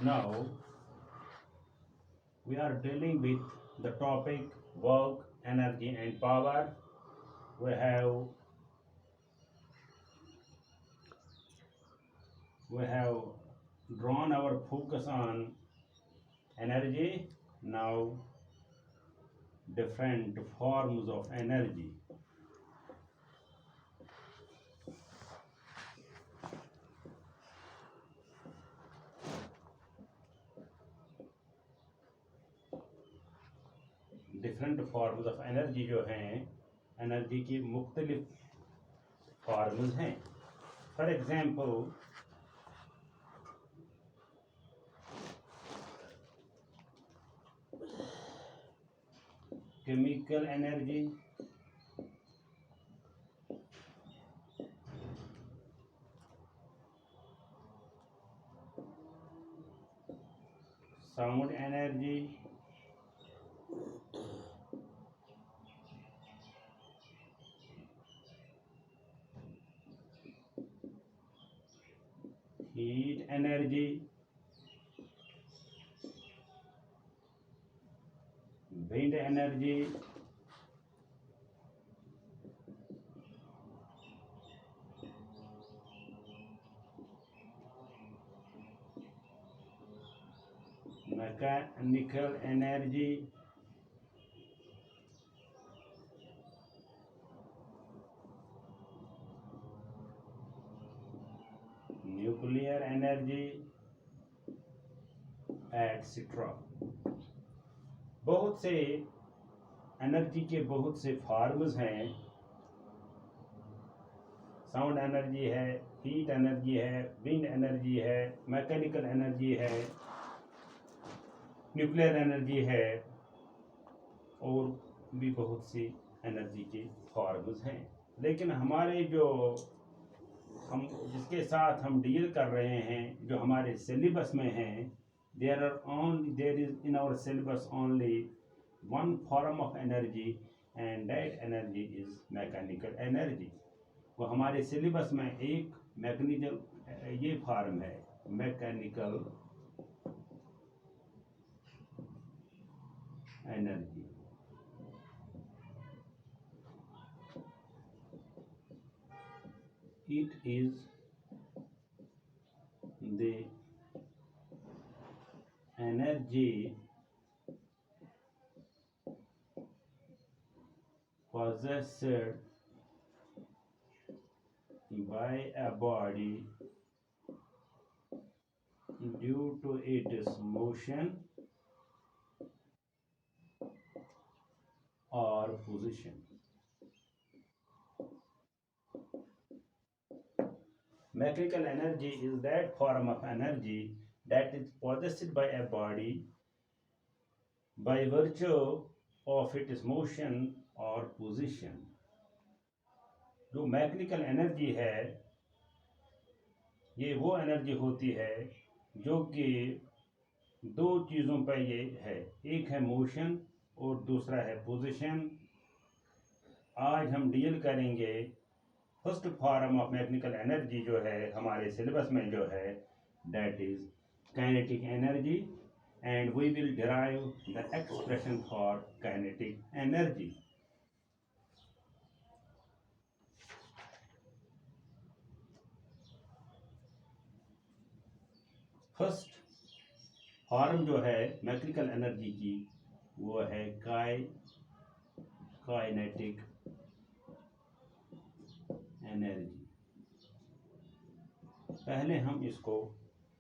Now we are dealing with the topic work, energy, and power. We have we have drawn our focus on energy. Now different forms of energy. Different forms of energy जो हैं energy की मुख्तलिफ forms हैं. For example chemical energy, sound energy, heat energy, wind energy, mechanical energy, nuclear energy etcetera. बहुत से energy के बहुत से फॉर्म्स हैं. साउंड एनर्जी है, हीट एनर्जी है, विंड एनर्जी है, मैकेनिकल एनर्जी है, न्यूक्लियर एनर्जी है और भी बहुत सी एनर्जी के फॉर्म्स हैं. लेकिन हमारे जो हम जिसके साथ हम डील कर रहे हैं, जो हमारे सिलेबस में हैं, there is in our syllabus only one form of energy and that energy is mechanical energy. वो हमारे सिलेबस में एक मैकेनिकल ये फॉर्म है, mechanical energy. It is the energy possessed by a body due to its motion or position. Mechanical energy is that form of energy that is possessed by a body by virtue of its motion or position. जो mechanical energy है ये वो energy होती है जो कि दो चीज़ों पर ये है, एक है मोशन और दूसरा है पोजीशन. आज हम डील करेंगे first form of mechanical energy जो है हमारे सिलेबस में जो है that is kinetic energy and we will derive the expression for kinetic energy. First form जो है मैकेनिकल एनर्जी की वो है काइनेटिक एनर्जी. पहले हम इसको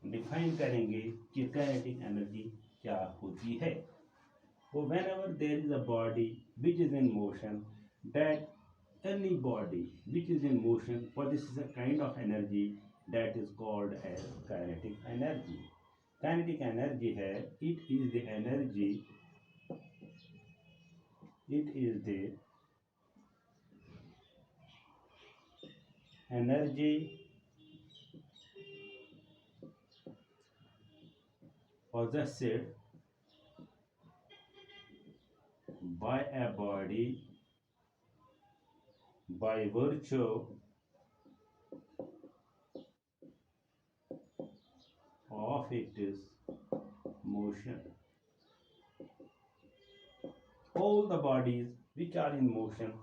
डिफाइन करेंगे कि काइनेटिक एनर्जी क्या होती है. वो whenever there is a body which is in motion, that any body which is in motion possesses a kind of energy that is called as kinetic energy. Kinetic energy है, it is the energy, it is the energy possessed by a body by virtue of its motion. All the bodies which are in motion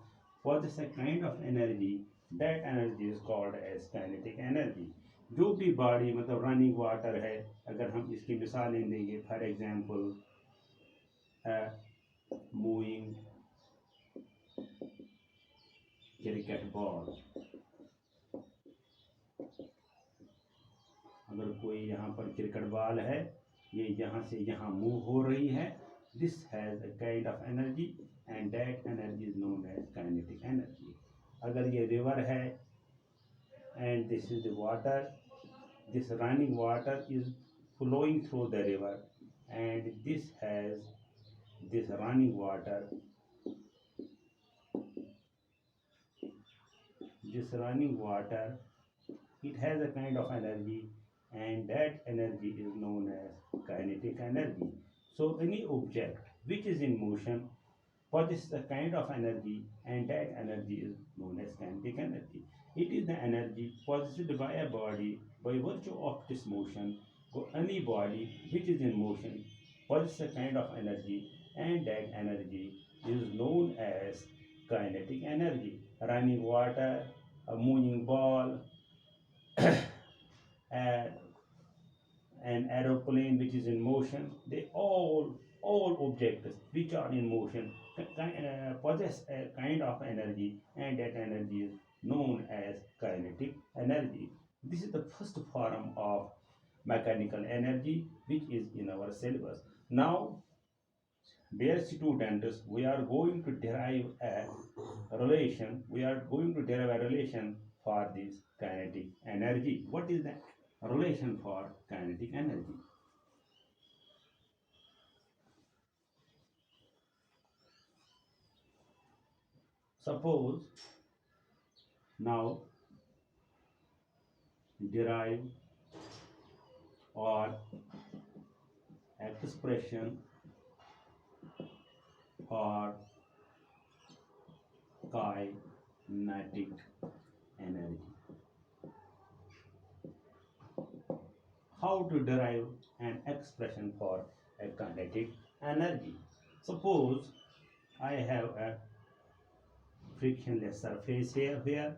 possess a kind of energy. That energy is called as kinetic energy. जो भी body मतलब running water है, अगर हम इसकी मिसालें देंगे, for example moving cricket ball, अगर कोई यहाँ पर क्रिकेट बॉल है, ये यहाँ से यहाँ मूव हो रही है, this has a kind of energy and that energy is known as kinetic energy. अगर ये river है and this is the water, this running water is flowing through the river and this running water, it has a kind of energy and that energy is known as kinetic energy. So any object which is in motion possesses a kind of energy and that energy is known as kinetic energy. It is the energy possessed by a body by virtue of this motion. So any body which is in motion possesses a kind of energy and that energy is known as kinetic energy. Running water, a moving ball, an aeroplane which is in motion, they all objects which are in motion possess a kind of energy and that energy is known as kinetic energy. This is the first form of mechanical energy which is in our syllabus. Now, dear students, we are going to derive a relation. For this kinetic energy. What is the relation for kinetic energy? Suppose now derive or expression for kinetic energy. How to derive an expression for a kinetic energy? Suppose I have a frictionless surface here.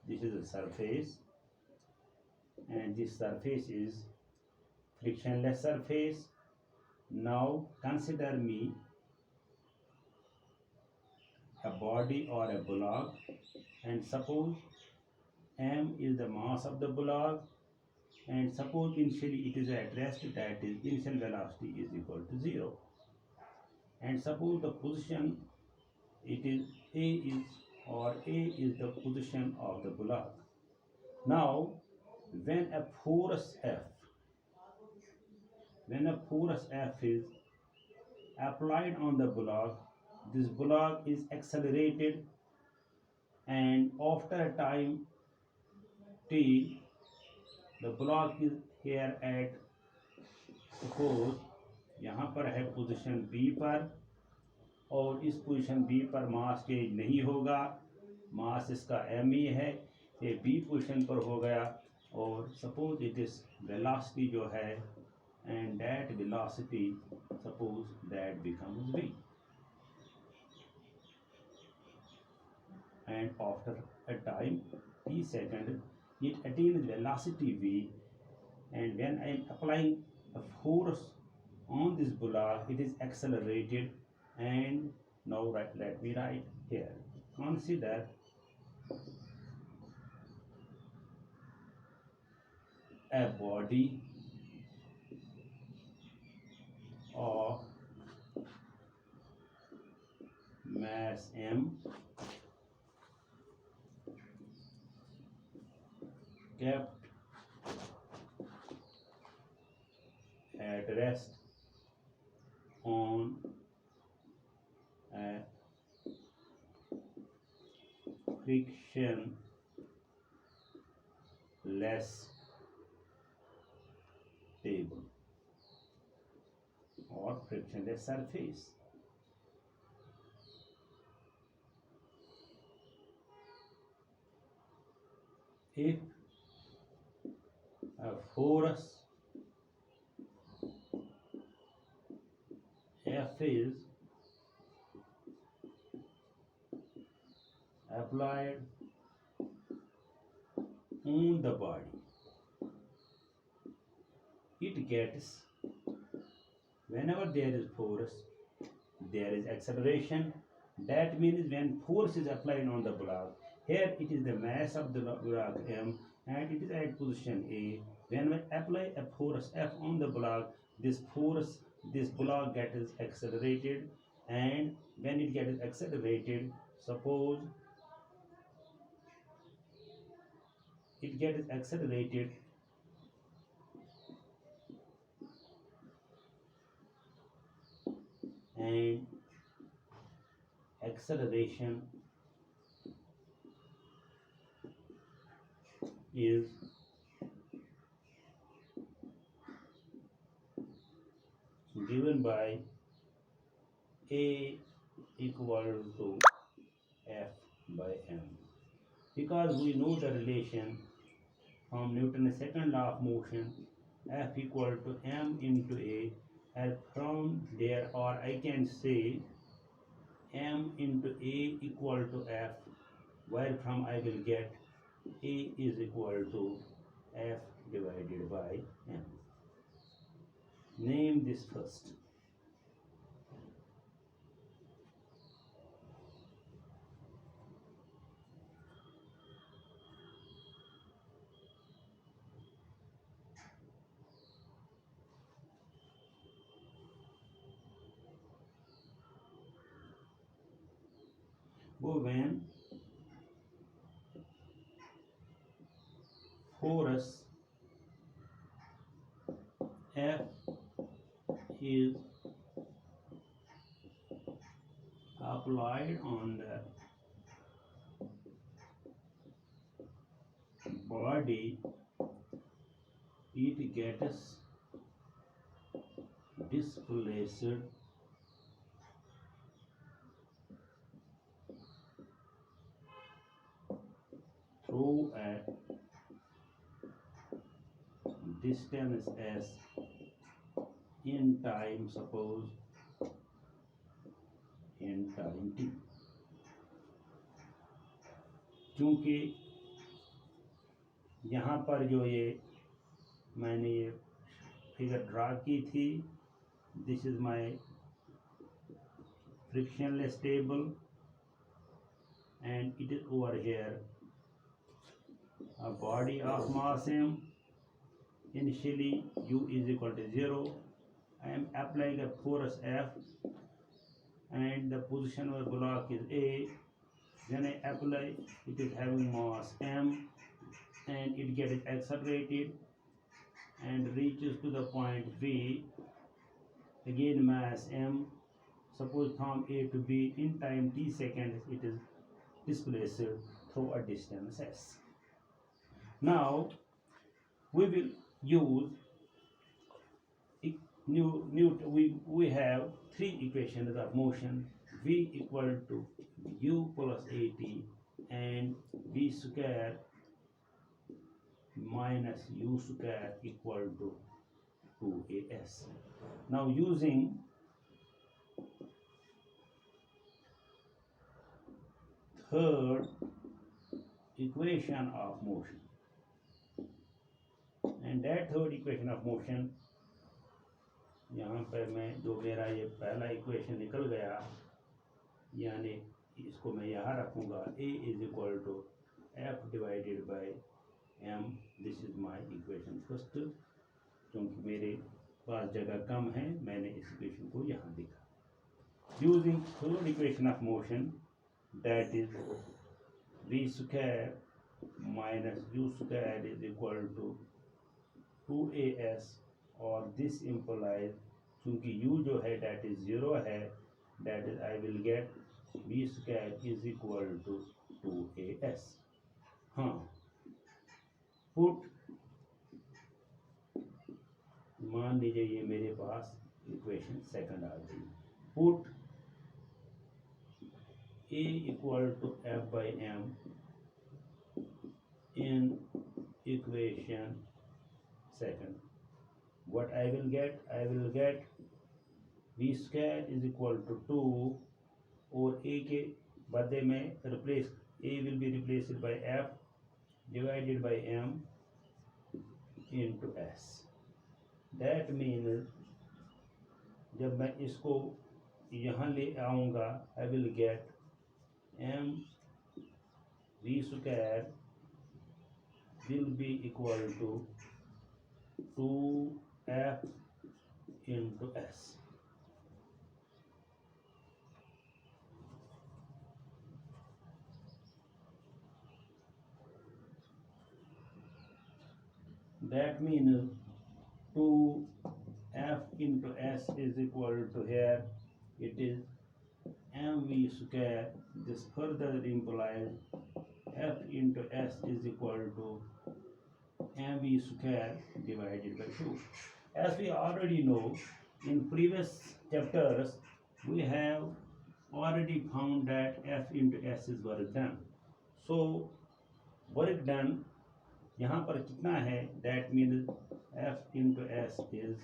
This is a surface and this surface is frictionless surface. Now consider me a body or a block and suppose m is the mass of the block and suppose initially it is at rest, that is initial velocity is equal to 0, and suppose the position it is a is the position of the block. Now when a force F is applied on the block, this block is accelerated and after a time t, the block is here at, suppose यहाँ पर है position B पर और इस position B पर mass change नहीं होगा, मास इसका m ही है, ये B पोजीशन पर हो गया और सपोज इट इज वेलोसिटी जो है and that velocity, suppose that becomes v, and after a time t second it attains velocity v, and when I am applying a force on this block it is accelerated. And now let me write here, consider a body of mass m kept at rest on a frictionless table or frictionless surface. If force F is applied on the body, it gets, whenever there is force, there is acceleration. That means when force is applied on the block, here it is the mass of the block M and it is at position A. When we apply a force F on the block, this block gets accelerated, and when it gets accelerated, suppose it gets accelerated and acceleration is given by A equal to F by M, because we know the relation from Newton's second law of motion, F equal to M into A, and from there, or I can say M into A equal to F, where from I will get A is equal to F divided by M. Name this first. When force F is applied on the body, it gets displaced through a distance s in time, suppose in time t. क्योंकि यहाँ पर जो ये मैंने ये figure draw की थी, this is my frictionless table and it is over here a body of mass m. Initially u is equal to 0. I am applying a force F and the position of the block is A. When I apply, it is having mass m and it gets accelerated and reaches to the point V. Again mass m. Suppose from A to B in time t seconds, it is displaced through a distance s. Now we will use we have three equations of motion: v equal to u plus at and v square minus u square equal to 2as. Now using third equation of motion, and that third equation of motion, यहाँ पर मैं जो मेरा ये पहला equation निकल गया, यानी इसको मैं यहाँ रखूँगा a is equal to f divided by m. This is my equation first. क्योंकि मेरे पास जगह कम है, मैंने इस इक्वेशन को यहाँ लिखा. Using third equation of motion, that is v square minus u square is equal to 2as, और दिस इम्प्लाइज, चूँकि u जो है डैट इज 0 है, that is I will get v square is equal to 2as. हाँ, put, मान लीजिए ये मेरे पास इक्वेशन सेकंड आ गई. Put a equal to f by m in equation second. What I will get? I will get v square is equal to 2 और a के बदले में replace a will be replaced by f divided by m into s. That means जब मैं इसको यहाँ ले आऊँगा I will get m v square will be equal to 2f into s. That means 2f into s is equal to, here it is mv square. This further implies f into s is equal to mv square divided by 2. As we already know, in previous chapters we have already found that f into s is work done. So work done यहाँ पर कितना है? That means f into s is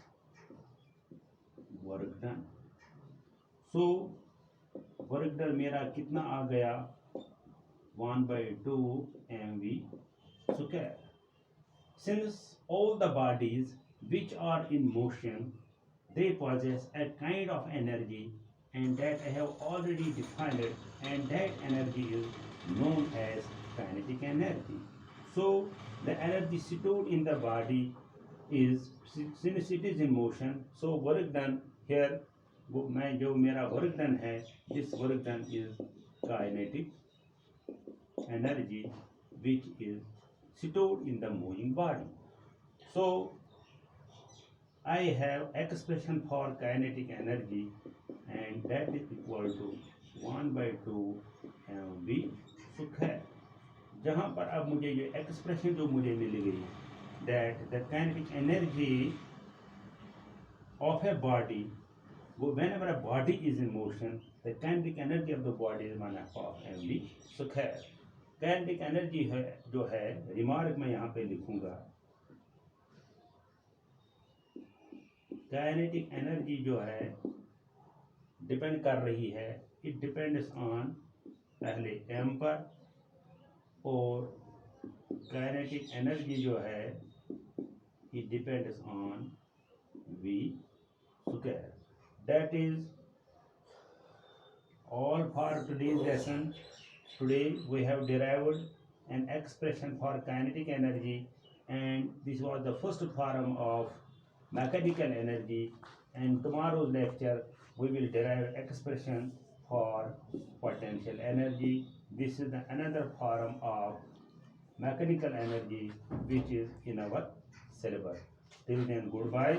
work done. So work done मेरा कितना आ गया? 1/2 mv square. Since all the bodies which are in motion, they possess a kind of energy, and that I have already defined it, and that energy is known as kinetic energy. So the energy stored in the body is, since it is in motion, so work done here, मैं जो मेरा work done है, this work done is kinetic energy which is stored in the moving body. So I have expression for kinetic energy, and that is equal to 1/2 mv square. जहाँ पर अब मुझे ये expression जो मुझे मिल गई, that the kinetic energy of a body, whenever a body is in motion, the kinetic energy of the body is 1/2 mv square. kinetic energy है जो है, रिमार्क में यहाँ पे लिखूंगा, kinetic energy जो है डिपेंड कर रही है, it depends on पहले m पर, और kinetic energy जो है it depends on v square. That is all for today's lesson. Today we have derived an expression for kinetic energy, and this was the first form of mechanical energy, and tomorrow's lecture we will derive expression for potential energy. This is another form of mechanical energy which is in our syllabus. Till then, goodbye.